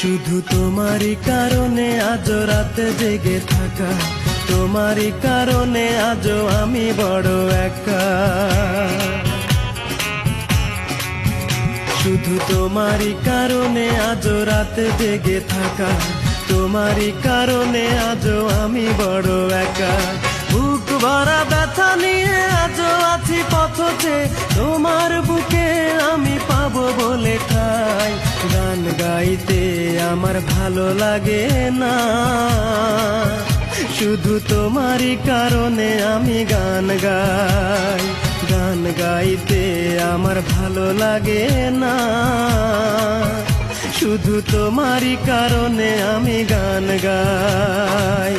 শুধু তোমারই কারণে আজ রাতে জেগে থাকা, তোমারই কারণে আজও আমি বড় একা। শুধু তোমারই কারণে আজ রাতে জেগে থাকা, তোমারই কারণে আজও আমি বড় একা। বুক ভরা ব্যথা নিয়ে আজও আছি পথে, তোমার বুকে আমি পাবো বলে ঠাই। গান গাইতে আমার ভালো লাগে না, শুধু তোমারই কারণে আমি গান গাই। গান গাইতে আমার ভালো লাগে না, শুধু তোমারই কারণে আমি গান গাই।